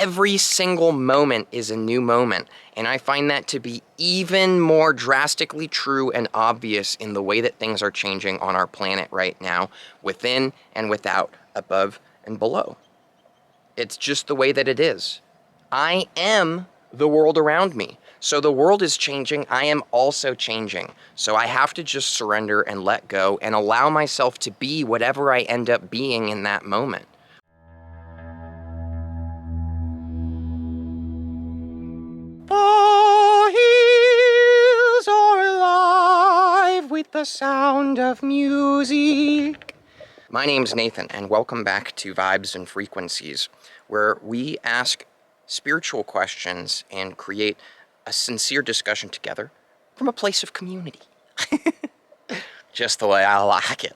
every single moment is a new moment. And I find that to be even more drastically true and obvious in the way that things are changing on our planet right now, within and without, above and below. It's just the way that it is. I am the world around me. So the world is changing, I am also changing. So I have to just surrender and let go and allow myself to be whatever I end up being in that moment. The hills are alive with the sound of music. My name's Nathan, and welcome back to Vibes and Frequencies, where we ask spiritual questions and create a sincere discussion together from a place of community. Just the way I like it.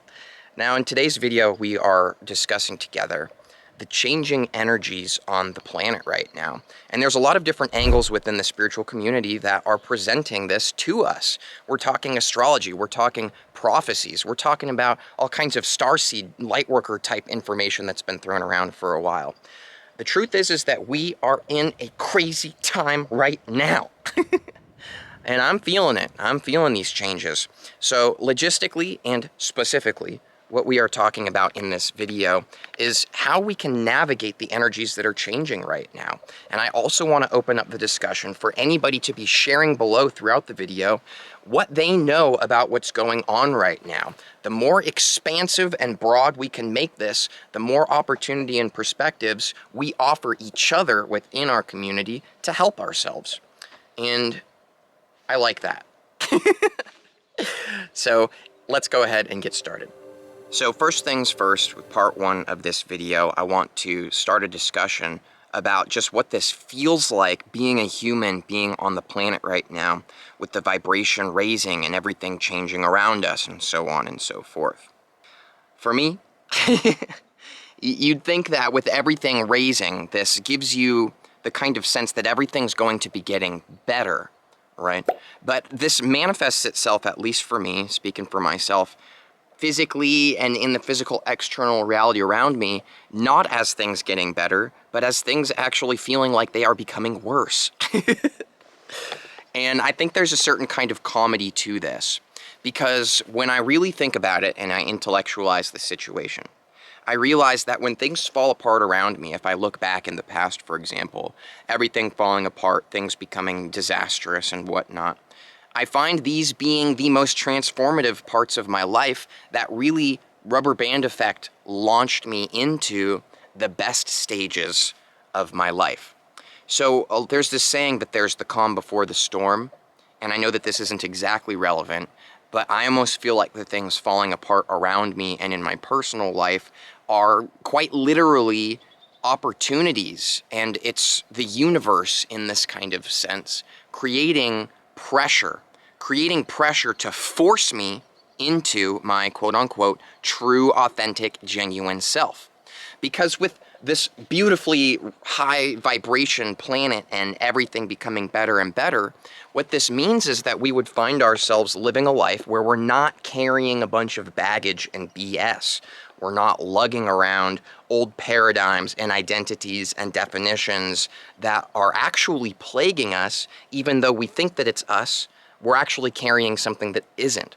Now, in today's video, we are discussing together the changing energies on the planet right now. And there's a lot of different angles within the spiritual community that are presenting this to us. We're talking astrology, we're talking prophecies, we're talking about all kinds of starseed, lightworker type information that's been thrown around for a while. The truth is that we are in a crazy time right now. And I'm feeling it. I'm feeling these changes. So logistically and specifically, what we are talking about in this video is how we can navigate the energies that are changing right now. And I also want to open up the discussion for anybody to be sharing below throughout the video what they know about what's going on right now. The more expansive and broad we can make this, the more opportunity and perspectives we offer each other within our community to help ourselves. And I like that. So let's go ahead and get started. So first things first, with part one of this video, I want to start a discussion about just what this feels like being a human, being on the planet right now, with the vibration raising and everything changing around us and so on and so forth. For me, you'd think that with everything raising, this gives you the kind of sense that everything's going to be getting better, right? But this manifests itself, at least for me, speaking for myself, physically and in the physical external reality around me, not as things getting better, but as things actually feeling like they are becoming worse. And I think there's a certain kind of comedy to this, because when I really think about it and I intellectualize the situation, I realize that when things fall apart around me, if I look back in the past, for example, everything falling apart, things becoming disastrous and whatnot, I find these being the most transformative parts of my life that really, rubber band effect, launched me into the best stages of my life. So there's this saying that there's the calm before the storm, and I know that this isn't exactly relevant, but I almost feel like the things falling apart around me and in my personal life are quite literally opportunities, and it's the universe in this kind of sense creating pressure to force me into my quote-unquote true, authentic, genuine self. Because with this beautifully high vibration planet and everything becoming better and better, what this means is that we would find ourselves living a life where we're not carrying a bunch of baggage and BS. We're not lugging around old paradigms and identities and definitions that are actually plaguing us, even though we think that it's us. We're actually carrying something that isn't.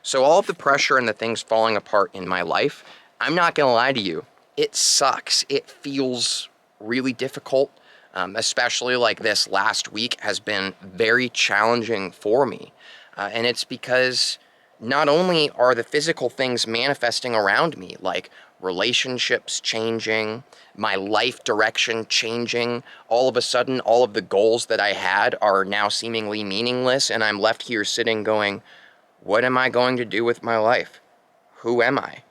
So all of the pressure and the things falling apart in my life, I'm not gonna lie to you, it sucks. It feels really difficult, especially like this last week has been very challenging for me. And it's because not only are the physical things manifesting around me, like relationships changing, my life direction changing, all of a sudden all of the goals that I had are now seemingly meaningless, and I'm left here sitting going, what am I going to do with my life? Who am I?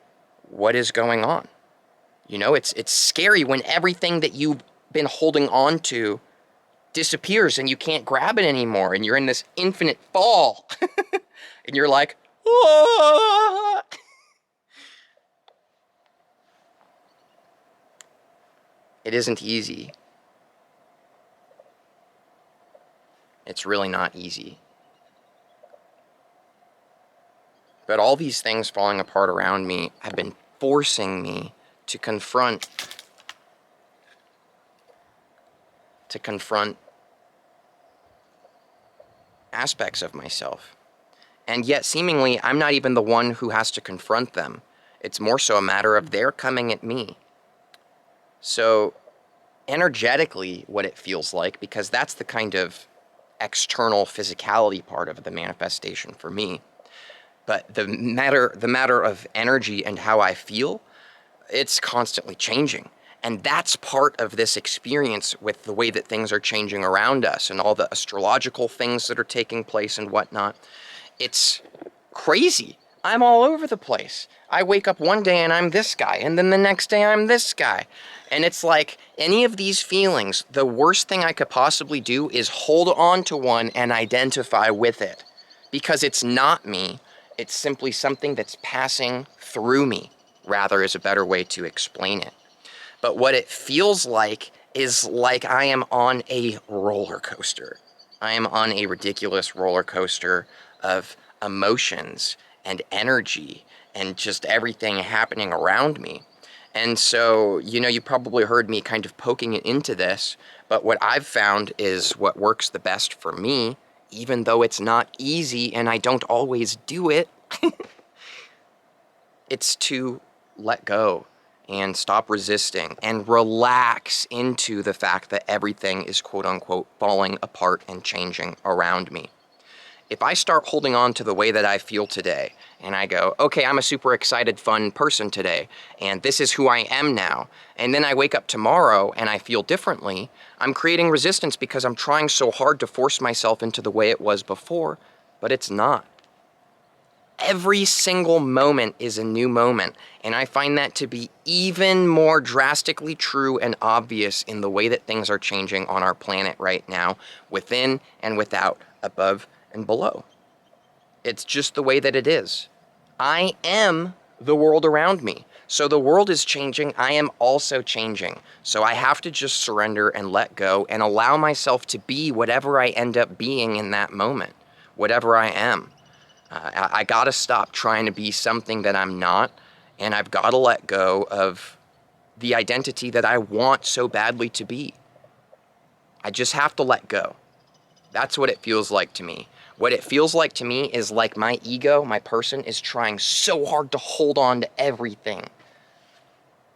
What is going on? You know, it's scary when everything that you've been holding on to disappears and you can't grab it anymore, and you're in this infinite fall. And you're like, "Ah!" It isn't easy. It's really not easy. But all these things falling apart around me have been forcing me to confront to confront aspects of myself. And yet, seemingly, I'm not even the one who has to confront them. It's more so a matter of they're coming at me. So, energetically, what it feels like, because that's the kind of external physicality part of the manifestation for me. But the matter of energy and how I feel, it's constantly changing. And that's part of this experience with the way that things are changing around us and all the astrological things that are taking place and whatnot. It's crazy. I'm all over the place. I wake up one day and I'm this guy, and then the next day I'm this guy. And it's like any of these feelings, the worst thing I could possibly do is hold on to one and identify with it. Because it's not me. It's simply something that's passing through me, rather, is a better way to explain it. But what it feels like is like I am on a roller coaster. I am on a ridiculous roller coaster of emotions and energy and just everything happening around me. And so, you probably heard me kind of poking it into this, but what I've found is what works the best for me, even though it's not easy and I don't always do it, it's to let go and stop resisting and relax into the fact that everything is quote unquote falling apart and changing around me. If I start holding on to the way that I feel today and I go, okay, I'm a super excited, fun person today, and this is who I am now, and then I wake up tomorrow and I feel differently, I'm creating resistance because I'm trying so hard to force myself into the way it was before, but it's not. Every single moment is a new moment, and I find that to be even more drastically true and obvious in the way that things are changing on our planet right now, within and without, above and below. It's just the way that it is. I am the world around me. So the world is changing, I am also changing. So I have to just surrender and let go and allow myself to be whatever I end up being in that moment, whatever I am. I gotta stop trying to be something that I'm not, and I've gotta let go of the identity that I want so badly to be. I just have to let go. That's what it feels like to me. What it feels like to me is like my ego, my person, is trying so hard to hold on to everything.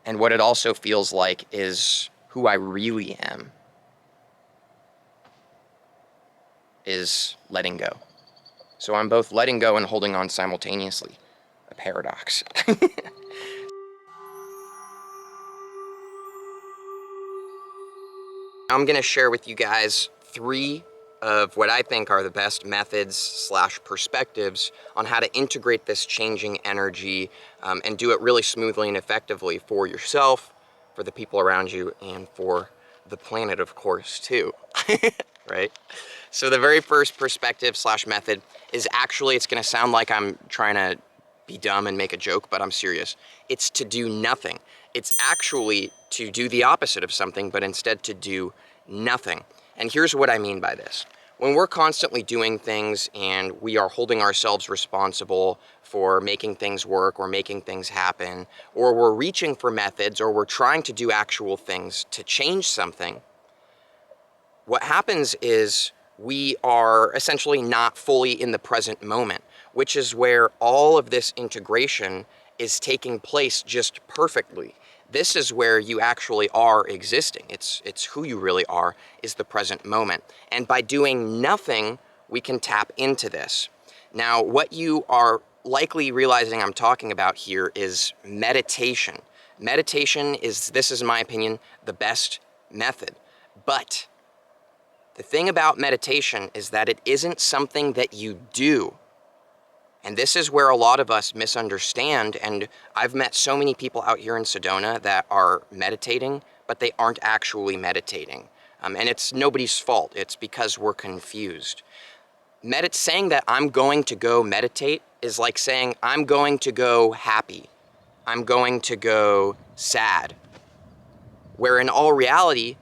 And what it also feels like is who I really am, is letting go. So I'm both letting go and holding on simultaneously. A paradox. I'm going to share with you guys 3 of what I think are the best methods / perspectives on how to integrate this changing energy and do it really smoothly and effectively for yourself, for the people around you, and for the planet, of course, too. Right? So the very first perspective / method is actually, it's going to sound like I'm trying to be dumb and make a joke, but I'm serious. It's to do nothing. It's actually to do the opposite of something, but instead to do nothing. And here's what I mean by this. When we're constantly doing things and we are holding ourselves responsible for making things work or making things happen, or we're reaching for methods, or we're trying to do actual things to change something, what happens is we are essentially not fully in the present moment, which is where all of this integration is taking place just perfectly. This is where you actually are existing. It's who you really are, is the present moment. And by doing nothing, we can tap into this. Now, what you are likely realizing I'm talking about here is meditation. Meditation is, this is in my opinion, the best method. But the thing about meditation is that it isn't something that you do. And this is where a lot of us misunderstand, and I've met so many people out here in Sedona that are meditating, but they aren't actually meditating. And it's nobody's fault. It's because we're confused. Saying that I'm going to go meditate is like saying I'm going to go happy. I'm going to go sad. Where in all reality,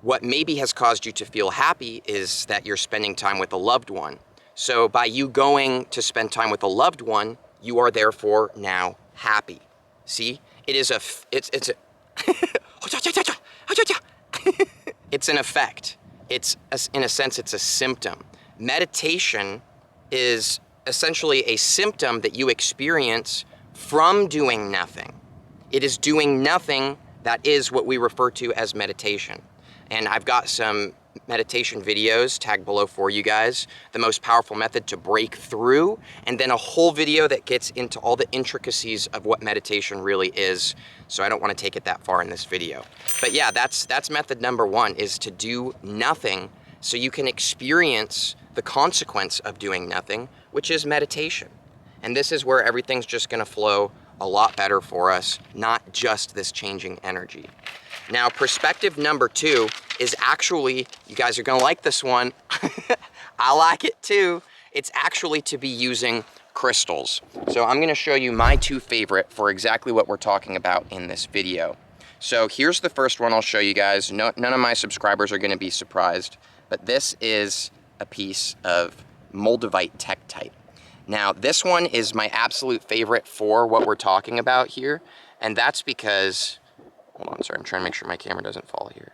what maybe has caused you to feel happy is that you're spending time with a loved one. So by you going to spend time with a loved one, you are therefore now happy. See, it is a, it's a, It's an effect. In a sense, it's a symptom. Meditation is essentially a symptom that you experience from doing nothing. It is doing nothing that is what we refer to as meditation. And I've got some meditation videos tagged below for you guys, the most powerful method to break through, and then a whole video that gets into all the intricacies of what meditation really is. So I don't want to take it that far in this video. But yeah, that's method number one, is to do nothing so you can experience the consequence of doing nothing, which is meditation. And this is where everything's just going to flow a lot better for us, not just this changing energy. Now, perspective number two is actually, you guys are gonna like this one. I like it too. It's actually to be using crystals. So I'm gonna show you my two favorite for exactly what we're talking about in this video. So here's the first one I'll show you guys. None of my subscribers are gonna be surprised, but this is a piece of Moldavite Tektite. Now, this one is my absolute favorite for what we're talking about here, and that's because, hold on, sorry, I'm trying to make sure my camera doesn't fall here.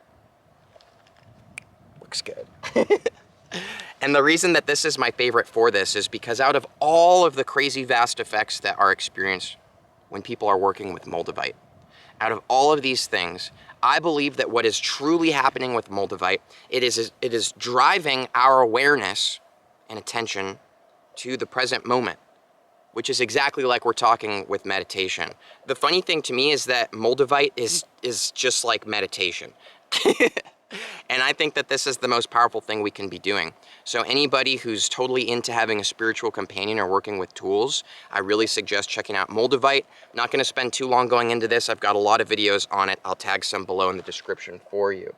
Looks good. And the reason that this is my favorite for this is because out of all of the crazy vast effects that are experienced when people are working with Moldavite, out of all of these things, I believe that what is truly happening with Moldavite, it is driving our awareness and attention to the present moment, which is exactly like we're talking with meditation. The funny thing to me is that Moldavite is just like meditation. And I think that this is the most powerful thing we can be doing. So anybody who's totally into having a spiritual companion or working with tools, I really suggest checking out Moldavite. I'm not gonna spend too long going into this. I've got a lot of videos on it. I'll tag some below in the description for you.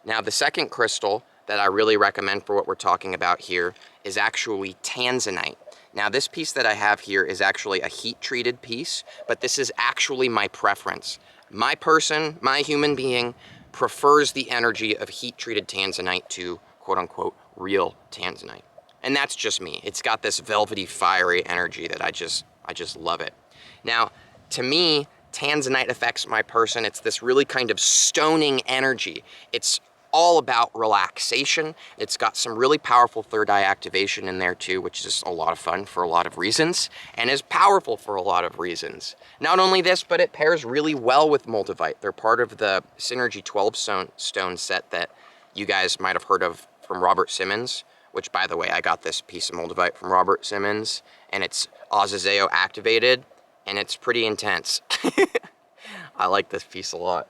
Now, the second crystal that I really recommend for what we're talking about here is actually tanzanite. Now, this piece that I have here is actually a heat-treated piece, but this is actually my preference. My person, my human being, prefers the energy of heat-treated tanzanite to quote-unquote real tanzanite. And that's just me. It's got this velvety, fiery energy that I just love it. Now, to me, tanzanite affects my person. It's this really kind of stoning energy. It's all about relaxation. It's got some really powerful third eye activation in there too, which is a lot of fun for a lot of reasons, and is powerful for a lot of reasons. Not only this, but it pairs really well with Moldavite. They're part of the Synergy 12 stone set that you guys might have heard of from Robert Simmons, which, by the way, I got this piece of Moldavite from Robert Simmons, and it's Azazeo activated, and it's pretty intense. I like this piece a lot.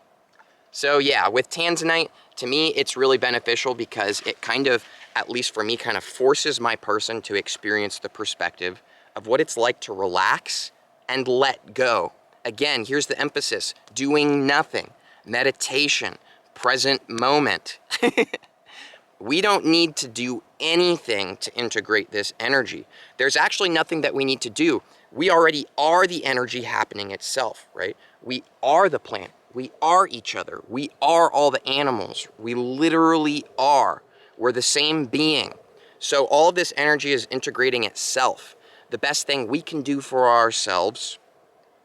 So yeah, with tanzanite, to me, it's really beneficial because it kind of, at least for me, kind of forces my person to experience the perspective of what it's like to relax and let go. Again, here's the emphasis: doing nothing, meditation, present moment. We don't need to do anything to integrate this energy. There's actually nothing that we need to do. We already are the energy happening itself, right? We are the plant. We are each other. We are all the animals. We literally are. We're the same being. So all of this energy is integrating itself. The best thing we can do for ourselves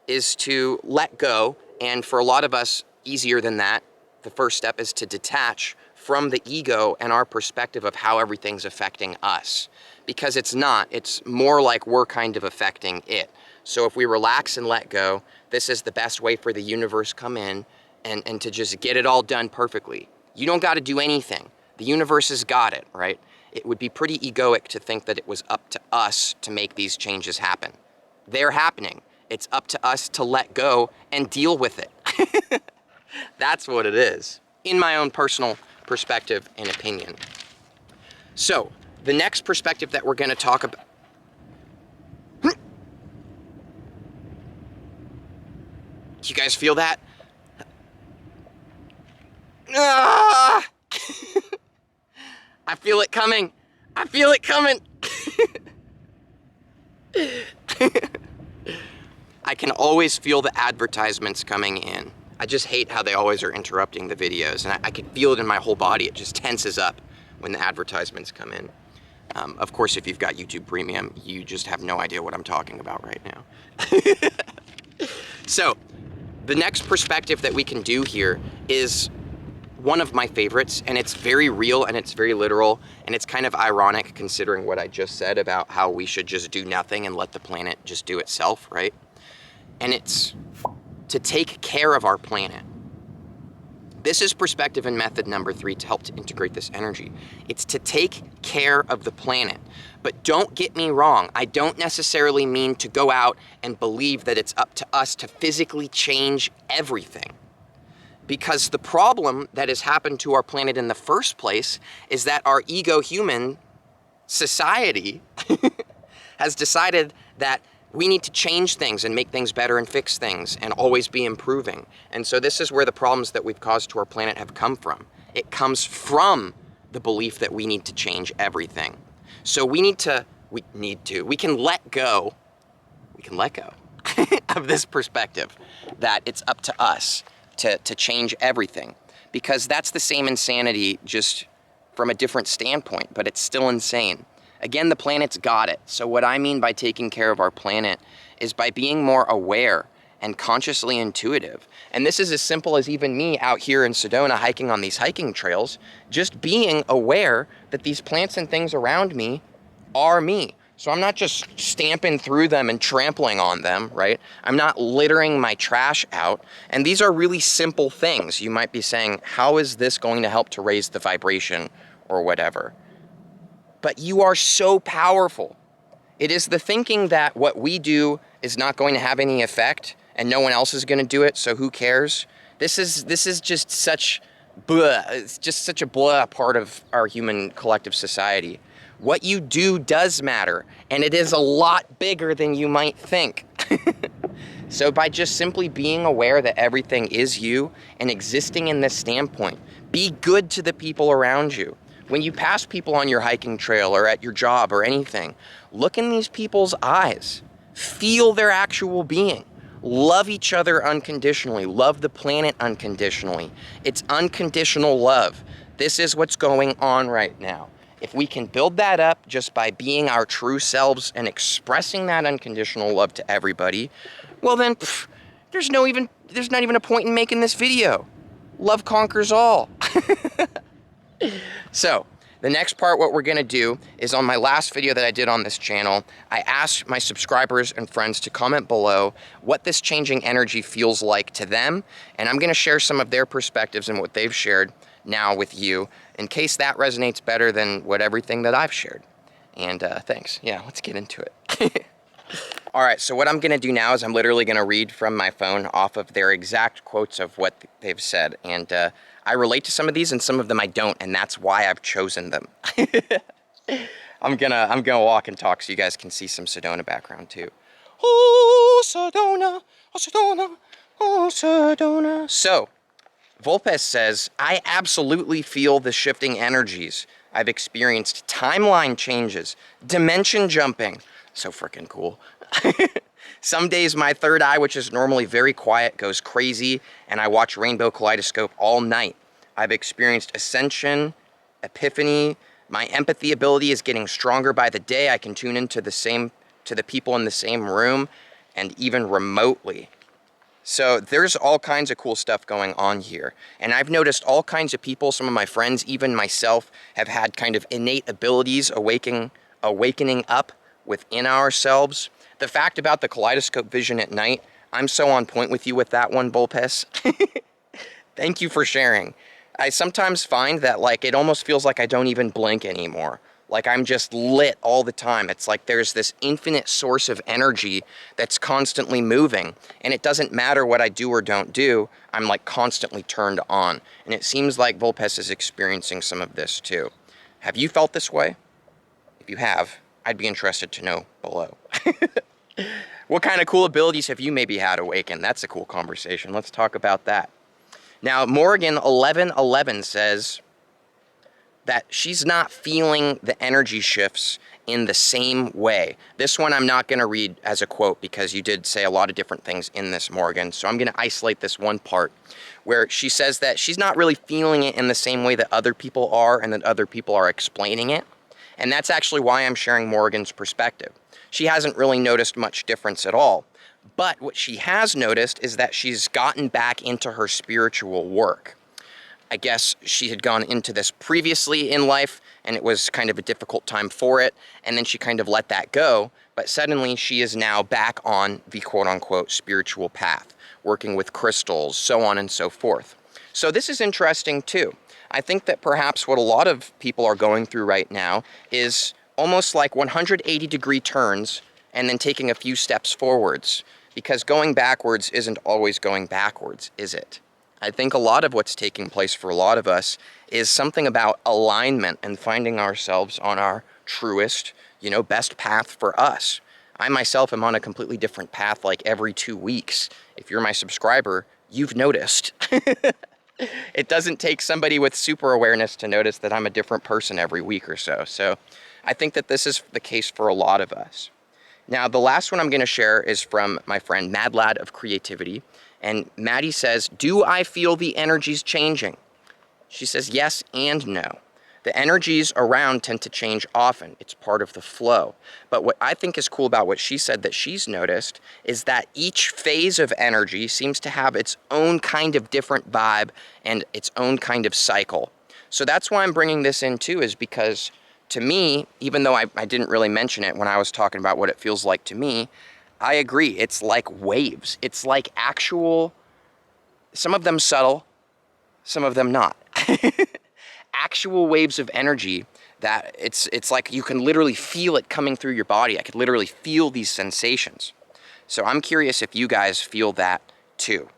is to let go. And for a lot of us, easier than that, the first step is to detach from the ego and our perspective of how everything's affecting us. Because it's not. It's more like we're kind of affecting it. So if we relax and let go, this is the best way for the universe come in and to just get it all done perfectly. You don't got to do anything. The universe has got it, right? It would be pretty egoic to think that it was up to us to make these changes happen. They're happening. It's up to us to let go and deal with it. That's what it is, in my own personal perspective and opinion. So, the next perspective that we're going to talk about. Do you guys feel that? Ah! I feel it coming. I feel it coming. I can always feel the advertisements coming in. I just hate how they always are interrupting the videos, and I can feel it in my whole body. It just tenses up when the advertisements come in. Of course, if you've got YouTube Premium, you just have no idea what I'm talking about right now. So, the next perspective that we can do here is one of my favorites, and it's very real and it's very literal, and it's kind of ironic considering what I just said about how we should just do nothing and let the planet just do itself, right? And it's to take care of our planet. This is perspective and method number 3 to help to integrate this energy. It's to take care of the planet. But don't get me wrong, I don't necessarily mean to go out and believe that it's up to us to physically change everything. Because the problem that has happened to our planet in the first place is that our ego-human society has decided that we need to change things and make things better and fix things and always be improving. And so this is where the problems that we've caused to our planet have come from. It comes from the belief that we need to change everything. So we can let go of this perspective that it's up to us to change everything. Because that's the same insanity, just from a different standpoint, but it's still insane. Again, the planet's got it. So what I mean by taking care of our planet is by being more aware and consciously intuitive. And this is as simple as even me out here in Sedona hiking on these hiking trails, just being aware that these plants and things around me are me. So I'm not just stamping through them and trampling on them, right? I'm not littering my trash out. And these are really simple things. You might be saying, how is this going to help to raise the vibration or whatever? But you are so powerful. It is the thinking that what we do is not going to have any effect and no one else is going to do it, so who cares? This is just such blah. It's just such a blah part of our human collective society. What you do does matter, and it is a lot bigger than you might think. So by just simply being aware that everything is you and existing in this standpoint, be good to the people around you. When you pass people on your hiking trail or at your job or anything, look in these people's eyes. Feel their actual being. Love each other unconditionally. Love the planet unconditionally. It's unconditional love. This is what's going on right now. If we can build that up just by being our true selves and expressing that unconditional love to everybody, well then, there's not even a point in making this video. Love conquers all. So, the next part, what we're going to do is on my last video that I did on this channel, I asked my subscribers and friends to comment below what this changing energy feels like to them, and I'm going to share some of their perspectives and what they've shared now with you, in case that resonates better than everything that I've shared. And thanks. Yeah, let's get into it. All right, so what I'm going to do now is I'm literally going to read from my phone off of their exact quotes of what they've said, and I relate to some of these and some of them I don't, and that's why I've chosen them. I'm gonna walk and talk so you guys can see some Sedona background too. Oh, Sedona, oh, Sedona, oh, Sedona. So, Volpes says, I absolutely feel the shifting energies. I've experienced timeline changes, dimension jumping. So freaking cool. Some days my third eye, which is normally very quiet, goes crazy, and I watch Rainbow Kaleidoscope all night. I've experienced ascension, epiphany. My empathy ability is getting stronger by the day. I can tune into the people in the same room, and even remotely. So there's all kinds of cool stuff going on here. And I've noticed all kinds of people, some of my friends, even myself, have had kind of innate abilities awakening up within ourselves. The fact about the kaleidoscope vision at night, I'm so on point with you with that one, Volpes. Thank you for sharing. I sometimes find that it almost feels like I don't even blink anymore. Like I'm just lit all the time. It's like there's this infinite source of energy that's constantly moving. And it doesn't matter what I do or don't do, I'm constantly turned on. And it seems like Volpes is experiencing some of this too. Have you felt this way? If you have, I'd be interested to know below. What kind of cool abilities have you maybe had awaken? That's a cool conversation. Let's talk about that. Now, Morgan1111 says that she's not feeling the energy shifts in the same way. This one I'm not going to read as a quote because you did say a lot of different things in this, Morgan. So I'm going to isolate this one part where she says that she's not really feeling it in the same way that other people are and that other people are explaining it. And that's actually why I'm sharing Morgan's perspective. She hasn't really noticed much difference at all. But what she has noticed is that she's gotten back into her spiritual work. I guess she had gone into this previously in life, and it was kind of a difficult time for it, and then she kind of let that go, but suddenly she is now back on the quote-unquote spiritual path, working with crystals, so on and so forth. So this is interesting too. I think that perhaps what a lot of people are going through right now is almost like 180-degree turns and then taking a few steps forwards, because going backwards isn't always going backwards, is it? I think a lot of what's taking place for a lot of us is something about alignment and finding ourselves on our truest, best path for us. I myself am on a completely different path like every 2 weeks. If you're my subscriber, you've noticed. It doesn't take somebody with super awareness to notice that I'm a different person every week or so. So I think that this is the case for a lot of us. Now, the last one I'm going to share is from my friend Mad Lad of Creativity. And Maddie says, do I feel the energies changing? She says yes and no. The energies around tend to change often. It's part of the flow. But what I think is cool about what she said that she's noticed is that each phase of energy seems to have its own kind of different vibe and its own kind of cycle. So that's why I'm bringing this in too, is because to me, even though I didn't really mention it when I was talking about what it feels like to me, I agree. It's like waves. It's like actual, some of them subtle, some of them not. Actual waves of energy that it's like you can literally feel it coming through your body. I could literally feel these sensations. So I'm curious if you guys feel that too.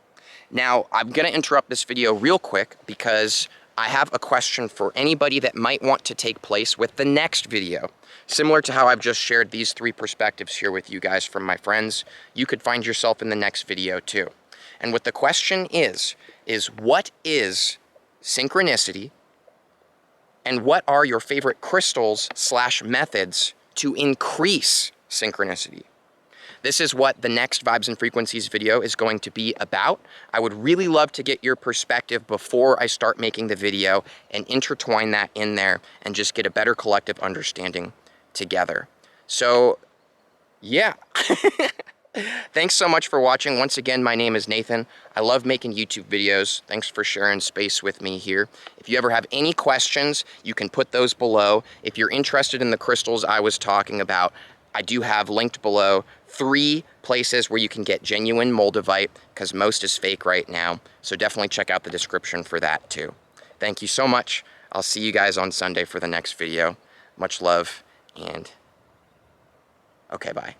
Now, I'm going to interrupt this video real quick because I have a question for anybody that might want to take place with the next video. Similar to how I've just shared these 3 perspectives here with you guys from my friends, you could find yourself in the next video too. And what the question is what is synchronicity, and what are your favorite crystals/methods to increase synchronicity? This is what the next Vibes and Frequencies video is going to be about. I would really love to get your perspective before I start making the video and intertwine that in there and just get a better collective understanding together. So, yeah. Thanks so much for watching. Once again, my name is Nathan. I love making YouTube videos. Thanks for sharing space with me here. If you ever have any questions, you can put those below. If you're interested in the crystals I was talking about, I do have linked below 3 places where you can get genuine moldavite, because most is fake right now. So definitely check out the description for that too. Thank you so much. I'll see you guys on Sunday for the next video. Much love, and okay, bye.